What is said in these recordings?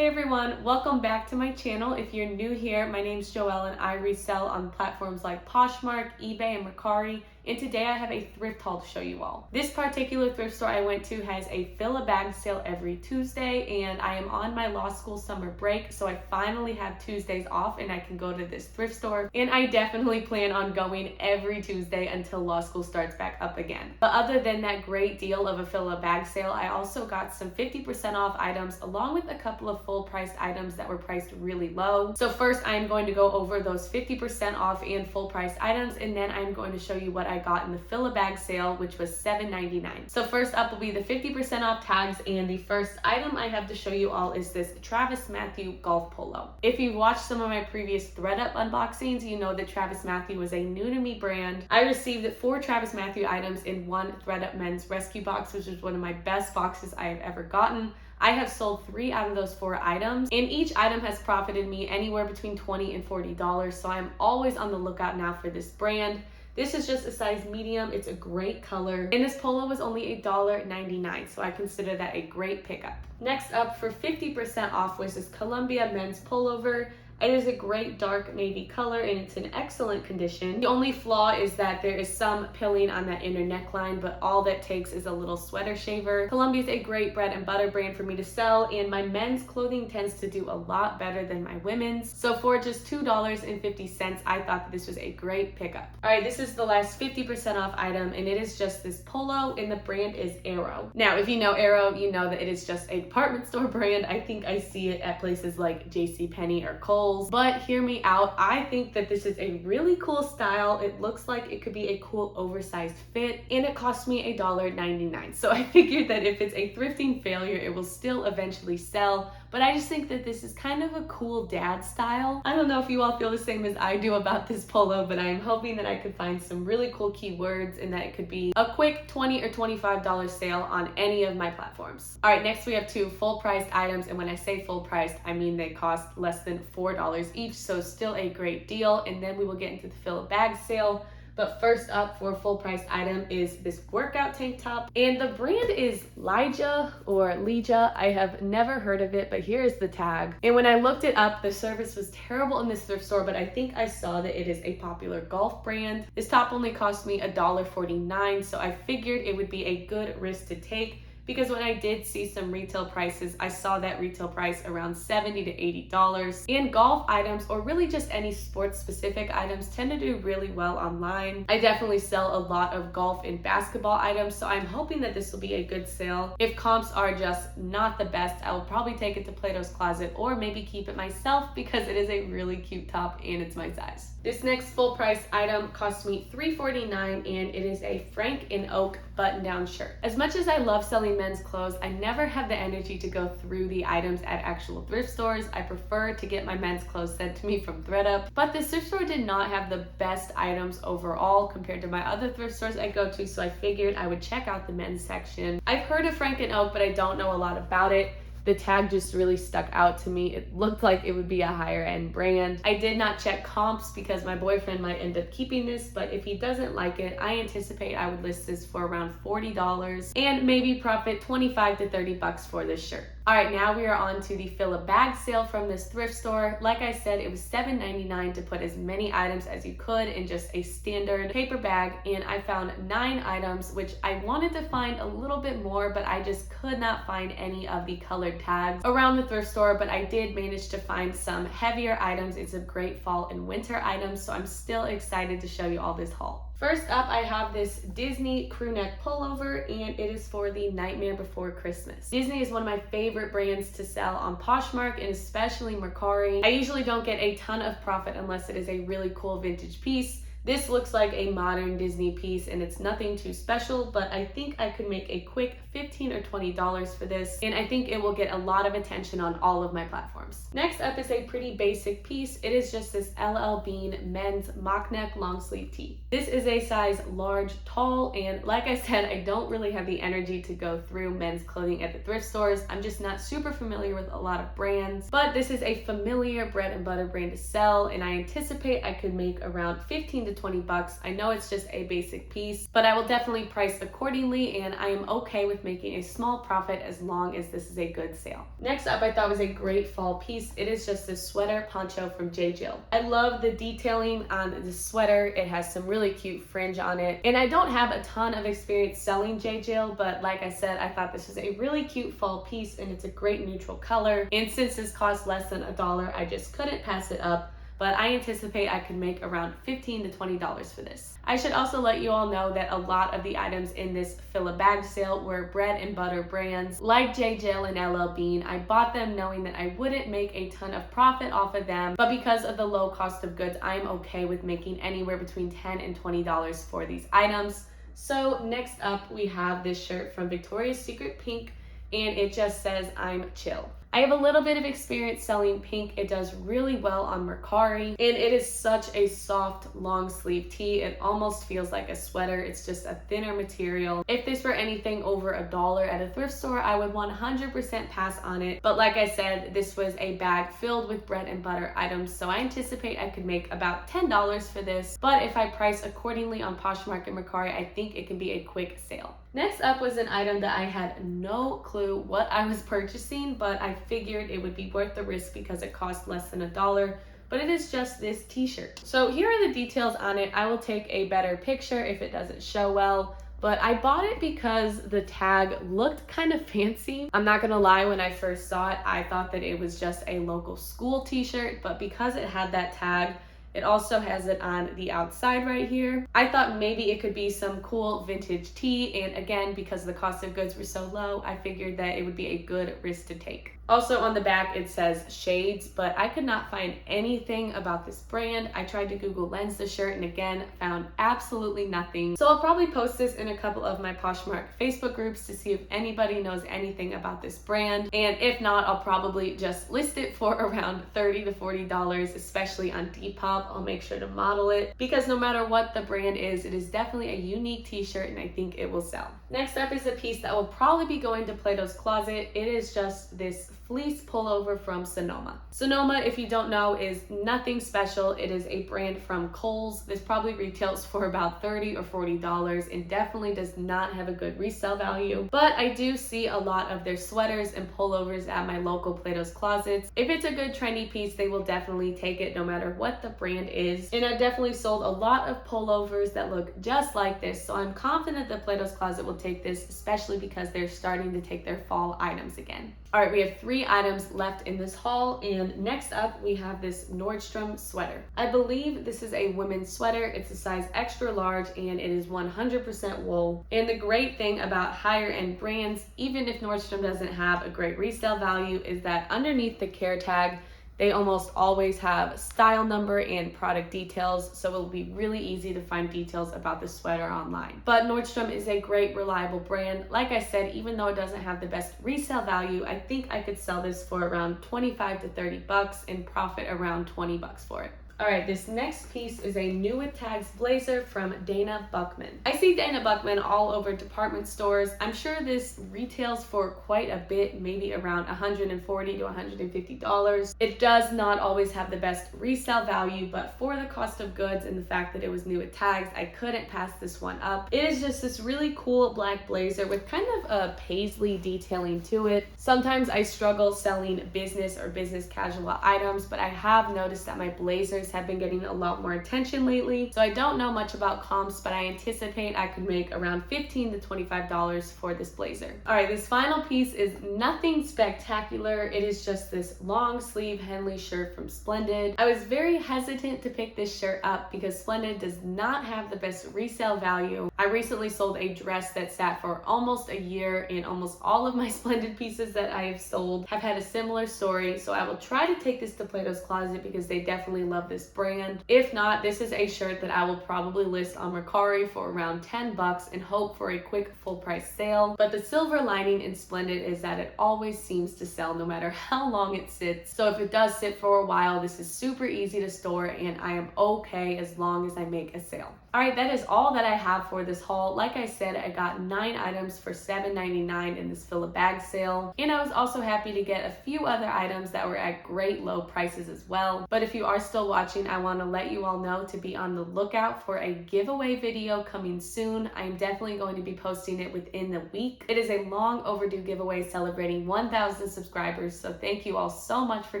Hey everyone, welcome back to my channel. If you're new here, my name's Joelle and I resell on platforms like Poshmark, eBay, and Mercari. And today I have a thrift haul to show you all. This particular thrift store I went to has a fill a bag sale every Tuesday, and I am on my law school summer break, so I finally have Tuesdays off and I can go to this thrift store. And I definitely plan on going every Tuesday until law school starts back up again. But other than that great deal of a fill a bag sale, I also got some 50% off items along with a couple of full priced items that were priced really low. So first I'm going to go over those 50% off and full priced items, and then I'm going to show you what I got in the fill a bag sale, which was $7.99. So first up will be the 50% off tags, and the first item I have to show you all is this Travis Mathew golf polo. If you've watched some of my previous ThredUp unboxings, you know that Travis Mathew was a new to me brand. I received 4 Travis Mathew items in one ThredUp men's rescue box, which is one of my best boxes I have ever gotten. I have sold 3 out of those 4 items, and each item has profited me anywhere between $20 and $40, so I'm always on the lookout now for this brand. This is just a size medium. It's a great color, and this polo was only $1.99, so I consider that a great pickup. Next up for 50% off was this Columbia men's pullover. It is a great dark navy color and it's in excellent condition. The only flaw is that there is some pilling on that inner neckline, but all that takes is a little sweater shaver. Columbia is a great bread and butter brand for me to sell, and my men's clothing tends to do a lot better than my women's. So for just $2.50, I thought that this was a great pickup. All right, this is the last 50% off item, and it is just this polo, and the brand is Arrow. Now, if you know Arrow, you know that it is just a department store brand. I think I see it at places like JCPenney or Kohl's. But hear me out, I think that this is a really cool style. It looks like it could be a cool oversized fit, and it cost me $1.99. So I figured that if it's a thrifting failure, it will still eventually sell. But I just think that this is kind of a cool dad style. I don't know if you all feel the same as I do about this polo, but I'm hoping that I could find some really cool keywords and that it could be a quick $20 or $25 sale on any of my platforms. All right, next we have 2 full priced items, and when I say full priced, I mean they cost less than $4 each, so still a great deal. And then we will get into the fill a bag sale. But first up for a full price item is this workout tank top, and the brand is Lija or Lija. I have never heard of it, but here is the tag. And when I looked it up, the service was terrible in this thrift store, but I think I saw that it is a popular golf brand. This top only cost me $1.49, so I figured it would be a good risk to take, because when I did see some retail prices, I saw that retail price around $70 to $80. And golf items, or really just any sports specific items, tend to do really well online. I definitely sell a lot of golf and basketball items, so I'm hoping that this will be a good sale. If comps are just not the best, I will probably take it to Plato's Closet or maybe keep it myself, because it is a really cute top and it's my size. This next full price item cost me $3.49, and it is a Frank and Oak button down shirt. As much as I love selling men's clothes, I never have the energy to go through the items at actual thrift stores. I prefer to get my men's clothes sent to me from ThredUp, but this thrift store did not have the best items overall compared to my other thrift stores I go to, so I figured I would check out the men's section. I've heard of Frank and Oak, but I don't know a lot about it. The tag just really stuck out to me. It looked like it would be a higher end brand. I did not check comps because my boyfriend might end up keeping this, but if he doesn't like it, I anticipate I would list this for around $40 and maybe profit $25 to $30 for this shirt. All right, now we are on to the fill a bag sale from this thrift store. Like I said, it was $7.99 to put as many items as you could in just a standard paper bag, and I found 9 items, which I wanted to find a little bit more, but I just could not find any of the colored tags around the thrift store. But I did manage to find some heavier items and some great fall and winter items, so I'm still excited to show you all this haul. First up, I have this Disney crew neck pullover, and it is for the Nightmare Before Christmas. Disney is one of my favorite brands to sell on Poshmark and especially Mercari. I usually don't get a ton of profit unless it is a really cool vintage piece. This looks like a modern Disney piece and it's nothing too special, but I think I could make a quick $15 or $20 for this, and I think it will get a lot of attention on all of my platforms. Next up is a pretty basic piece. It is just this LL Bean men's mock neck long sleeve tee. This is a size large tall, and like I said, I don't really have the energy to go through men's clothing at the thrift stores. I'm just not super familiar with a lot of brands, but this is a familiar bread and butter brand to sell, and I anticipate I could make around $15 to to 20 bucks. I know it's just a basic piece, but I will definitely price accordingly, and I am okay with making a small profit as long as this is a good sale. Next up, I thought was a great fall piece. It is just this sweater poncho from J. Jill. I love the detailing on the sweater. It has some really cute fringe on it, and I don't have a ton of experience selling J. Jill, but like I said, I thought this was a really cute fall piece, and it's a great neutral color, and since this cost less than $1, I just couldn't pass it up. But I anticipate I could make around $15 to $20 for this. I should also let you all know that a lot of the items in this fill a bag sale were bread and butter brands like J. Jill and LL Bean. I bought them knowing that I wouldn't make a ton of profit off of them, but because of the low cost of goods, I'm okay with making anywhere between $10 and $20 for these items. So next up, we have this shirt from Victoria's Secret Pink, and it just says, "I'm chill." I have a little bit of experience selling pink. It does really well on Mercari, and it is such a soft long sleeve tee. It almost feels like a sweater. It's just a thinner material. If this were anything over $1 at a thrift store, I would 100% pass on it. But like I said, this was a bag filled with bread and butter items, so I anticipate I could make about $10 for this. But if I price accordingly on Poshmark and Mercari, I think it can be a quick sale. Next up was an item that I had no clue what I was purchasing, but I figured it would be worth the risk because it cost less than $1, but it is just this t-shirt. So here are the details on it. I will take a better picture if it doesn't show well, but I bought it because the tag looked kind of fancy. I'm not gonna lie, when I first saw it, I thought that it was just a local school t-shirt, but because it had that tag, it also has it on the outside right here. I thought maybe it could be some cool vintage tee, and again, because the cost of goods were so low, I figured that it would be a good risk to take. Also on the back, it says shades, but I could not find anything about this brand. I tried to Google lens the shirt and again, found absolutely nothing. So I'll probably post this in a couple of my Poshmark Facebook groups to see if anybody knows anything about this brand. And if not, I'll probably just list it for around $30 to $40, especially on Depop. I'll make sure to model it because no matter what the brand is, it is definitely a unique t-shirt and I think it will sell. Next up is a piece that will probably be going to Plato's Closet. It is just this fleece pullover from Sonoma. Sonoma, if you don't know, is nothing special. It is a brand from Kohl's. This probably retails for about $30 or $40 and definitely does not have a good resale value. But I do see a lot of their sweaters and pullovers at my local Plato's Closets. If it's a good trendy piece, they will definitely take it no matter what the brand is. And I've definitely sold a lot of pullovers that look just like this. So I'm confident that Plato's Closet will take this, especially because they're starting to take their fall items again. All right, we have 3 items left in this haul, and next up we have this Nordstrom sweater. I believe this is a women's sweater. It's a size extra large and it is 100% wool. And the great thing about higher end brands, even if Nordstrom doesn't have a great resale value, is that underneath the care tag, they almost always have style number and product details, so it'll be really easy to find details about the sweater online. But Nordstrom is a great, reliable brand. Like I said, even though it doesn't have the best resale value, I think I could sell this for around 25 to 30 bucks and profit around 20 bucks for it. All right, this next piece is a new with tags blazer from Dana Buckman. I see Dana Buckman all over department stores. I'm sure this retails for quite a bit, maybe around $140 to $150. It does not always have the best resale value, but for the cost of goods and the fact that it was new with tags, I couldn't pass this one up. It is just this really cool black blazer with kind of a paisley detailing to it. Sometimes I struggle selling business or business casual items, but I have noticed that my blazers have been getting a lot more attention lately. So I don't know much about comps, but I anticipate I could make around $15 to $25 for this blazer. All right, this final piece is nothing spectacular. It is just this long sleeve Henley shirt from Splendid. I was very hesitant to pick this shirt up because Splendid does not have the best resale value. I recently sold a dress that sat for almost a year, and almost all of my Splendid pieces that I have sold have had a similar story. So I will try to take this to Plato's Closet because they definitely love this brand. If not, this is a shirt that I will probably list on Mercari for around 10 bucks and hope for a quick full price sale. But the silver lining in Splendid is that it always seems to sell no matter how long it sits. So if it does sit for a while, this is super easy to store and I am okay as long as I make a sale. All right, that is all that I have for this haul. Like I said, I got 9 items for $7.99 in this fill a bag sale. And I was also happy to get a few other items that were at great low prices as well. But if you are still watching watching. I want to let you all know to be on the lookout for a giveaway video coming soon. I am definitely going to be posting it within the week. It is a long overdue giveaway celebrating 1,000 subscribers, so thank you all so much for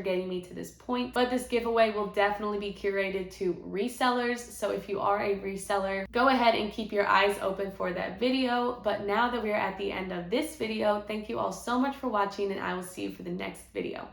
getting me to this point. But this giveaway will definitely be curated to resellers, so if you are a reseller, go ahead and keep your eyes open for that video. But now that we are at the end of this video, thank you all so much for watching, and I will see you for the next video.